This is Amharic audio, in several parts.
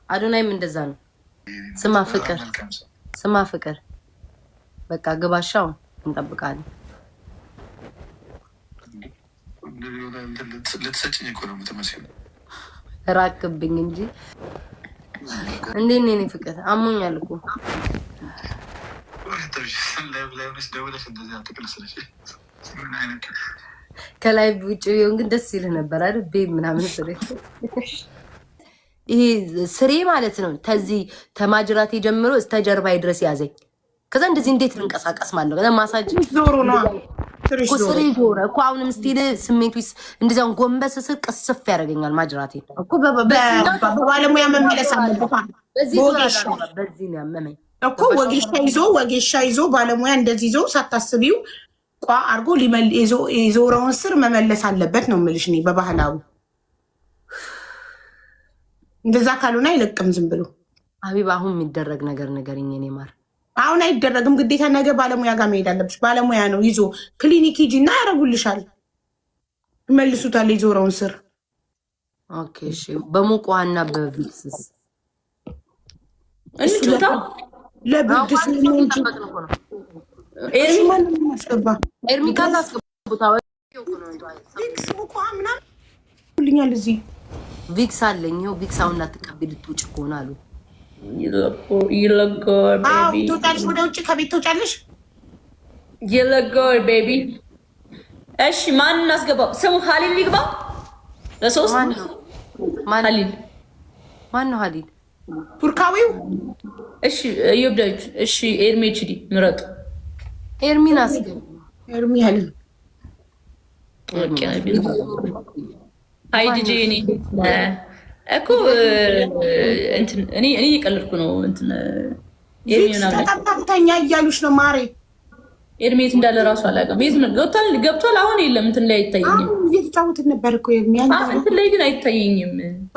አዶናይም እንደዛ ነው። ስማ ፍቅር በቃ ግባሻው እንጠብቃለን። ልትሰጭኝ እኮ ነው የምትመስለው። ራቅብኝ እንጂ እንዴት ነኝ ፍቅር? አሞኛል እኮ ከላይ ውጭ ቢሆን ግን ደስ ይልህ ነበር አይደል? ቤብ ምናምን ስለ ይሄ ስሬ ማለት ነው። ከዚህ ተማጅራቴ ጀምሮ እስከ ጀርባዬ ድረስ ያዘኝ። ከዛ እንደዚህ እንዴት ልንቀሳቀስ ማለት ነው። ከዛ ማሳጅ ዞሮ ነው ስሬ ዞረ እኮ አሁንም ስቲል ስሜቱ እንደዚያውን ጎንበስ ስል ቅስፍ ያደርገኛል ማጅራቴ እኮ። በባለሙያ መመለስ አለበት። በዚህ ነው ያመመኝ እኮ። ወጌሻ ይዞ ባለሙያ እንደዚህ ይዞ ሳታስቢው ቋ አድርጎ የዞረውን ስር መመለስ አለበት ነው የምልሽ እኔ በባህላዊ። እንደዛ ካልሆነ አይለቅም ዝም ብሎ። ሀቢባ አሁን የሚደረግ ነገር ንገሪኝ የኔ ማር። አሁን አይደረግም ግዴታ ነገ ባለሙያ ጋር መሄድ አለብሽ። ባለሙያ ነው ይዞ ክሊኒክ ሂጂ እና ያደርጉልሻል፣ ይመልሱታል የዞረውን ስር። ኦኬ እሺ። በሙቅ ውሃና በቪክስስ እንጭታ ለብርድ ስለሚንጭ ኤርሚካን ማስገባ ኤርሚካን አስገቡታ ቪክስ ሙቋ ምናምን ሁልኛል እዚህ ቪክስ አለኝ። ይኸው ቪክስ አሁን እንዳትቀቢ ልትውጭ ከሆነ አሉ። ትወጫለሽ ወደ ውጭ ከቤት ትወጫለሽ። ይለጎር ቤቢ። እሺ ማን እናስገባው? ስሙ ሀሊል ይግባ። ለሶስት ሀሊል ማን ነው? ሀሊል ቱርካዊው። እሺ እዮብ ዳዊት። እሺ ኤርሚ ኤችዲ ምረጡ። ኤርሚን አስገቡ። ኤርሚ ሀሊል አይ ዲጄ እኔ እኮ እንትን እኔ እየቀለድኩ ነው። እንትን ተቀጣጣኛ እያሉሽ ነው ማሬ። ኤርሜት እንዳለ ራሱ አላውቅም። የት ነው ገብቷል? አሁን የለም እንትን ላይ አይታየኝም። እየተጫወትን ነበር እኮ ኤርሚ እንትን ላይ ግን አይታየኝም።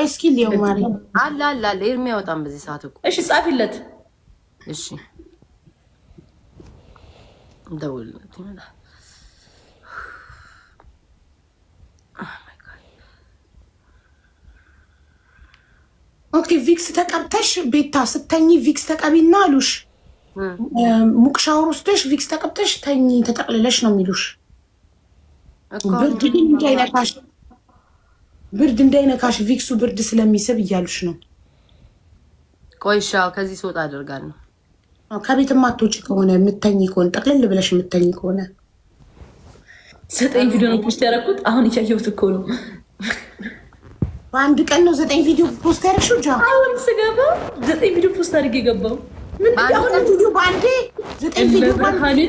እስኪ ሊው ማሬ አለ ኤርሚ ያወጣም በዚህ ሰዓት እኮ። እሺ ጻፊለት። እሺ ደውልለት ይመጣል። ኦኬ ቪክስ ተቀብተሽ ቤታ ስተኝ ቪክስ ተቀቢና አሉሽ። ሙቅ ሻወር ወስደሽ ቪክስ ተቀብተሽ ተኝ ተጠቅልለሽ ነው የሚሉሽ። ብርድ እንዳይነካሽ ቪክሱ ብርድ ስለሚስብ እያሉሽ ነው። ቆይሻ ከዚህ ስወጣ አደርጋለሁ። ከቤት ማትወጪ ከሆነ የምተኝ ከሆነ ጠቅልል ብለሽ የምተኝ ከሆነ 9 ቪዲዮ ነው ፖስት ያደረኩት። አሁን እያየሁት እኮ ነው። በአንድ ቀን ነው 9 ቪዲዮ ፖስት ያደረግሽው? አሁን ስገባ 9 ቪዲዮ ፖስት አድርጌ ገባው። ምን ቪዲዮ በአንዴ 9 ቪዲዮ ባንዴ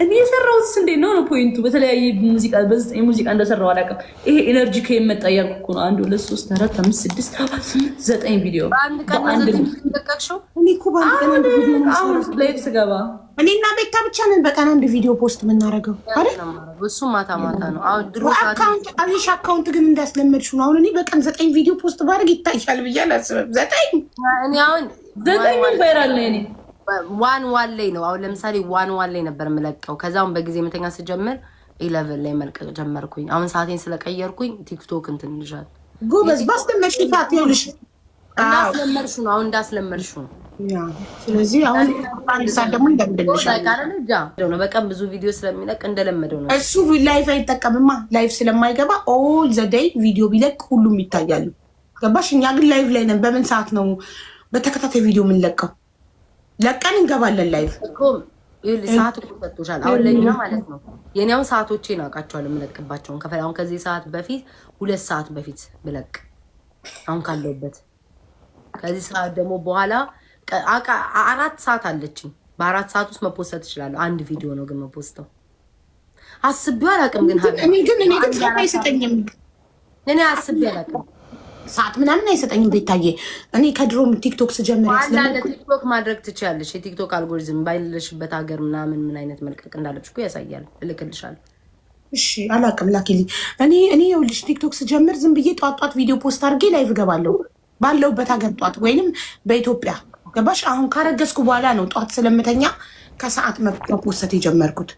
እኔ የሰራሁት እንዴት ነው ፖይንቱ? በተለያየ ሙዚቃ በ9 ሙዚቃ እንደሰራው አላውቅም። ይሄ ኤነርጂ ከየመጣ እያልኩ እኮ ነው። 1 2 3 4 5 6 7 9 ቪዲዮ በአንድ ቀን ነው ተለቀቅሽው። እኔ እኮ በአንድ ቀን አንድ ቪዲዮ ነው። አሁን ላይቭ ስገባ እኔና ቤታ ብቻ ነን በቀን አንድ ቪዲዮ ፖስት የምናደርገው አይደል? እሱ ማታ ነው። አሁን ድሮ አካውንት ግን እንዳስለመድሽው ነው። አሁን እኔ በቀን 9 ቪዲዮ ፖስት ባደርግ ይታያል ብዬ አላስብም። 9 እኔ አሁን 9 ምን ቫይራል ነው? እኔ ዋን ላይ ነው። አሁን ለምሳሌ ዋን ላይ ነበር የምለቀው። ከዛውን በጊዜ መተኛ ስጀምር 11 ላይ መልቀቅ ጀመርኩኝ። አሁን ሰዓቴን ስለቀየርኩኝ ቲክቶክ እንትን ይላል። ጎበዝ ባስለመድሽ ሰዓት ይኸውልሽ እንዳስለመድሽ ነው። አሁን እንዳስለመድሽ ነው። ስለዚህ አሁን አንድ ሰዓት ደግሞ እንደምንልሻለሁ። በቀን ብዙ ቪዲዮ ስለሚለቅ እንደለመደው ነው። እሱ ላይፍ አይጠቀምማ። ላይፍ ስለማይገባ ኦል ዘ ዴይ ቪዲዮ ቢለቅ ሁሉም ይታያሉ። ገባሽ? እኛ ግን ላይፍ ላይ ነን። በምን ሰዓት ነው በተከታታይ ቪዲዮ የምንለቀው? ለቀን እንገባለን ላይፍ እኮ ሰዓት እኮ ሰጥቶሻል። አሁን ለኛ ማለት ነው የኔውን ሰዓቶቼን አውቃቸዋለሁ የምለቅባቸውን። አሁን ከዚህ ሰዓት በፊት 2 ሰዓት በፊት ብለቅ አሁን ካለውበት ከዚህ ሰዓት ደግሞ በኋላ 4 ሰዓት አለችኝ። በ4 ሰዓት ውስጥ መፖስት እችላለሁ። አንድ ቪዲዮ ነው ግን መፖስተው አስቤው አላውቅም። ግን እኔ ግን ሰዓት አይሰጠኝም። እኔ አስቤው አላውቅም። ሰዓት ምናምን አይሰጠኝም። ቤታዬ እኔ ከድሮም ቲክቶክ ስጀምር ቲክቶክ ማድረግ ትችያለሽ። የቲክቶክ አልጎሪዝም ባይለሽበት ሀገር ምናምን ምን አይነት መልቀቅ እንዳለብሽ እኮ ያሳያል። እልክልሻለሁ። እሺ አላውቅም፣ ላኪልኝ። እኔ ይኸውልሽ ቲክቶክ ስጀምር ዝም ብዬ ጧት ቪዲዮ ፖስት አድርጌ ላይቭ እገባለሁ ባለውበት ሀገር ጧት፣ ወይንም በኢትዮጵያ ገባሽ? አሁን ካረገዝኩ በኋላ ነው ጧት ስለምተኛ ከሰዓት መፖስት የጀመርኩት።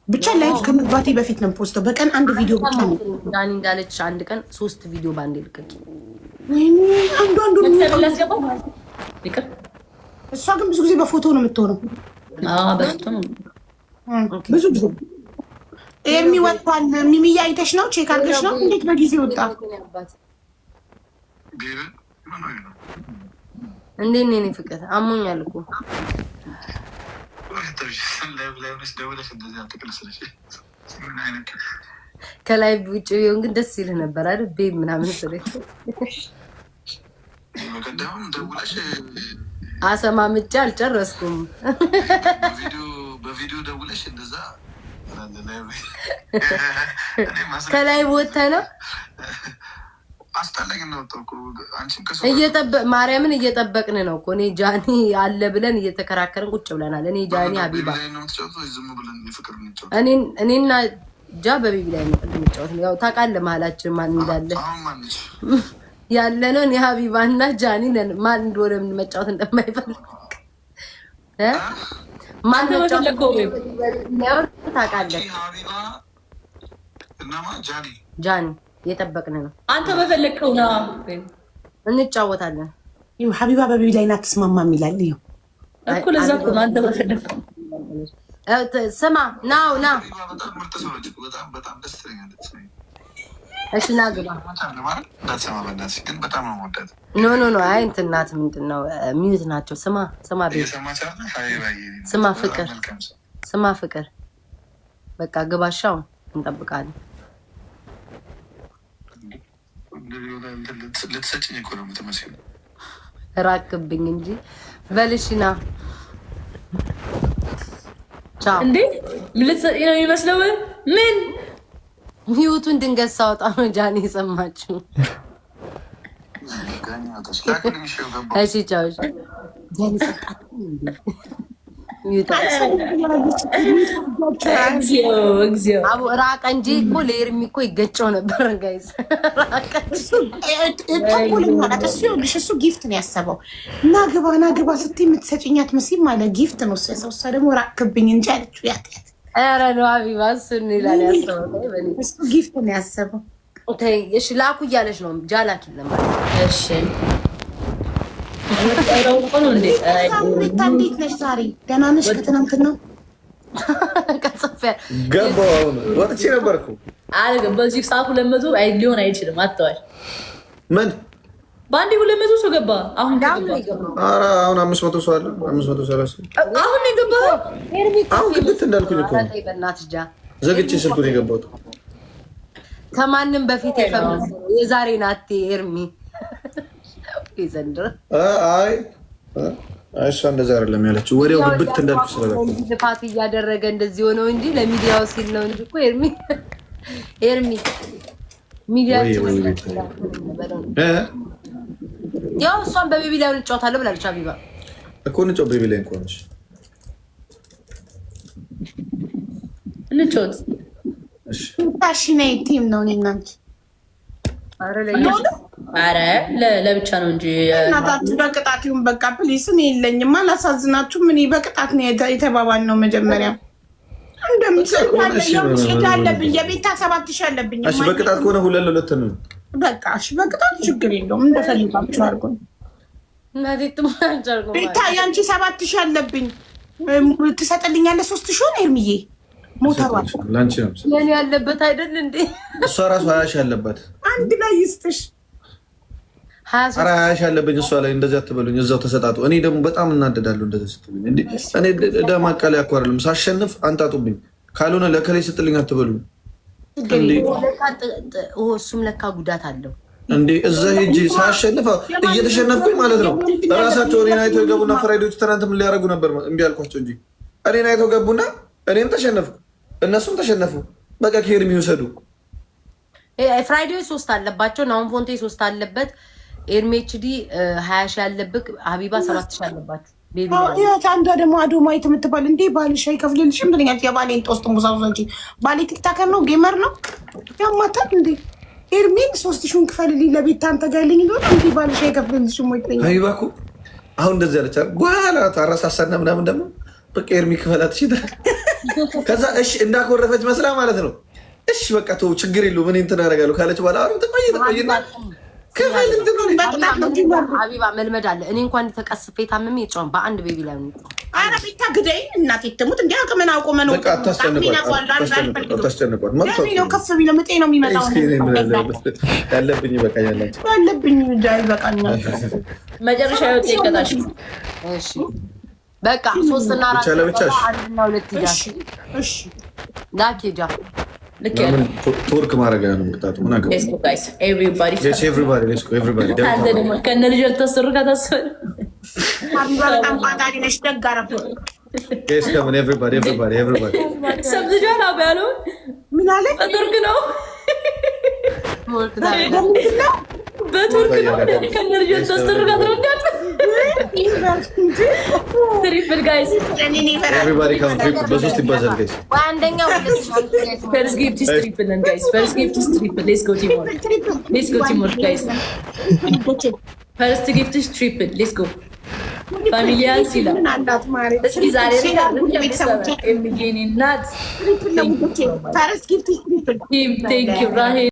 ብቻ ላይቭ ከመግባቴ በፊት ነው ፖስተው። በቀን አንድ ቪዲዮ ብቻ ነው። ዳኒ እንዳለች አንድ ቀን 3 ቪዲዮ ባንዴ ልቀቂ። አንዱ ይቅር። እሷ ግን ብዙ ጊዜ በፎቶ ነው የምትሆነው። በፎቶ ነው ብዙ ጊዜ። ኤርሚ ወጥቷል። ሚሚያ አይተሽ ነው? ቼክ አድርገሽ ነው? እንዴት በጊዜ ወጣ? እንዴት ነው የእኔ ፍቅር? አሞኛል እኮ ከላይ ውጭ ቢሆን ግን ደስ ይልህ ነበር አይደል? ቤብ ምናምን ስልህ አሰማምጬ አልጨረስኩም። በቪዲዮ ደውለሽ እንደዛ ከላይ ወጥተህ ነው አስጠላኝ ነው። ማርያምን እየጠበቅን ነው እኮ እኔ ጃኒ አለ ብለን እየተከራከርን ቁጭ ብለናል። እኔ ጃኒ ሀቢባ እኔና ጃ በቤቢ ላይ ነው የምንጫወት። ያው ታውቃለህ መሀላችን ማን እንዳለ ያለ ነው። እኔ ሀቢባ እና ጃኒ ማን እንደሆነ መጫወት እንደማይፈልግ ማን መጫወት ታውቃለህ? ጃኒ እየጠበቅን ነው። አንተ በፈለግከው ና እንጫወታለን። ሀቢባ በቤቢ ላይ ናት ተስማማም ይላል እኮ ለዛ እኮ ነው አንተ በፈለግከው። ስማ ናው ና እሺ ና ግባ። ኖ አይ እንትን ናት ምንድን ነው ሚዩት ናቸው። ስማ ቤት ስማ ፍቅር በቃ ግባሻው እንጠብቃለን። ልትሰጭኝ እኮ ነው የምትመስለው። ራቅብኝ እንጂ በልሽና እንዴ ልትሰጪኝ ነው የሚመስለው? ምን ሚዩቱን ድንገት ሳወጣ ነው ጃኒ የሰማችው። እሺ ቻው። ጃኒ ሰጣት ራቀ እንጂ እኮ ለኤርሚ እኮ ይገጨው ነበር። ጋይስ እሱ ጊፍት ነው ያሰበው። ና ግባ ስትይ የምትሰጭኛት መሲል ማለት ጊፍት ነው ያሰበው። እሷ ደግሞ ራቅብኝ እንጂ አለችው። ኧረ ነው ሀቢባ እሱን ይላል ያሰበው። እሱ ጊፍት ነው ያሰበው። እሺ ላኩ እያለች ነው ጃላኪ ለማለት እሺ እንዴት ነሽ ዛሬ? ደህና ነሽ? ከትናንትና ገባሁ። አሁን ወጥቼ ነበርኩ። በዚህ ሰዓት 200 ሊሆን አይችልም። አጥተዋል። ምን በአንዴ 200 ሰው ገባ። አሁን አሁን 500 ሰው አለ። 530 አሁን ነው የገባው። አሁን ግብት እንዳልኩኝ እኮ ዘግቼ ስልኩን የገባሁት ከማንም በፊት የፈመሰ የዛሬ ናት ኤርሚ አይ እሷ እንደዛ አይደለም ያለችው። ወዲያው ግብት እንዳልኩ ስለበቃ ልፋት እያደረገ እንደዚህ ሆነው እንጂ ለሚዲያው ሲል ነው እንጂ እኮ ኤርሚ ሚዲያችን ያው እሷን በቤቢ ላይ እንጫወታለሁ ብላለች። ሀቢባ እኮ እንጫወት ቤቢ ላይ እንኳን እንጫወት። እሺ ነይ ቲም ነው እኔ እና አንቺ። ኧረ ለብቻ ነው እንጂ እናታችሁ በቅጣት ይሁን በቃ ፕሊስ። እኔ የለኝም አላሳዝናችሁም። እኔ በቅጣት ነው የተባባልነው መጀመሪያ። እንደምትለብኝ የቤታ 7000 አለብኝ። እሺ በቅጣት ከሆነ 2-2 ነው በቃ። እሺ በቅጣት ችግር የለውም። እንደፈልጋችሁ አድርጎኝ ቤታ ያንቺ 7000 አለብኝ። ትሰጥልኛለህ 3000 ኤርሚዬ ሞተሯል ላንቺ ነው ለኔ ያለበት አይደል እንዴ? እሷ ራሱ 20 አለባት። አንድ ላይ ይስጥሽ። 20 አለብኝ እሷ ላይ። እንደዚህ አትበሉኝ፣ እዛው ተሰጣጡ። እኔ ደግሞ በጣም እናደዳለሁ እንደዚህ ስትሉኝ። እንዴ እኔ ደማቃ ላይ አኳርልም ሳሸንፍ አንጣጡብኝ፣ ካልሆነ ለከሌ ስጥልኝ አትበሉኝ። እሱም ለካ ጉዳት አለው እንዴ እዛ ሄጂ ሳሸንፍ እየተሸነፍኩኝ ማለት ነው። ራሳቸው እኔን አይተው የገቡና ፍራይዶች ትናንት ምን ሊያደርጉ ነበር እምቢ አልኳቸው እንጂ እኔን አይተው ገቡና እኔም ተሸነፍኩ እነሱም ተሸነፉ። በቃ ከኤርሚ ይውሰዱ። ፍራይዴ 3 አለባቸው። ናሁን ፎንቴ 3 አለበት። ኤርሚ ኤችዲ 20 ሺህ አለብክ። ሀቢባ 7000 አለባቸው። ቤቢ አንዷ ደግሞ አዶማይት የምትባል እንዴ ባልሽ አይከፍልልሽም ብለኛል። የባሌን ጦስጥ ሙሳውዛ እንጂ ባሌ ቲክታከር ነው ጌመር ነው ያማታል እንዴ ኤርሚን 3000 ክፈልልኝ ለቤት አንተ ጋርልኝ ነው እንዴ ባልሽ አይከፍልልሽም ወይ ትለኛለች። ሀቢባ እኮ አሁን እንደዚህ አለች በኋላ ታረሳሳና ምናምን ደግሞ በቃ ኤርሚ ክፈላት እሺ። ከዛ እሺ እንዳኮረፈች መስላ ማለት ነው። እሺ በቃ ተው ችግር የለውም እኔ እንትን አደርጋለሁ ካለች በኋላ አሁን ተቆይና ክፍል ሀቢባ መልመድ አለ። እኔ እንኳን ተቀስፌ ታምሜ የጨውን በአንድ ቤቢ ላይ ነው። ኧረ ቤታ ግደይ እናቴ ትሙት እንዲ አቅምን አውቆ መኖር አታስጨንቋት። ከፍ ቢለው ምጤ ነው የሚመጣው። ያለብኝ ይበቃኛል። ያለብኝ ይበቃኛል። መጨረሻ ይወጣ ይቀጣሽ። እሺ በቃ 3 እና 4 1 እና 2 ይዳሽ። እሺ ዳኪዳ ልክ ያለ ቱርክ ማድረግ ነው ቅጣቱ። ምን አገባኝ? ሌትስ ጎ ጋይስ ኤቭሪባዲ ሌትስ ጎ ኤቭሪባዲ አንተ ደግሞ ከነ ልጅ ተሰሩካ ታስፈል ሀቢባ በጣም ቋጣሪ ነሽ። ደግ አደረኩ። ጋይስ ከምን ኤቭሪባዲ ሰብዝጃል አባሉ ምን አለ? በቱርክ ነው በቱርክ ነው ከነ ልጅ ተሰሩካ ታረጋለ ትሪፕል ጋይስ ኤቭሪባዲ ካም ትሪፕል በሶስት ይባዛል ጋይስ። አንደኛው ፈርስት ጊፍት ኢዝ ትሪፕል and guys first gift is triple. let's go teamwork guys. first gift is triple. let's go ፋሚሊያን ሲላ እስኪ ዛሬ ኤምጌኒ ናት። ፈርስት ጊፍት ቴንክ ዩ ራሄል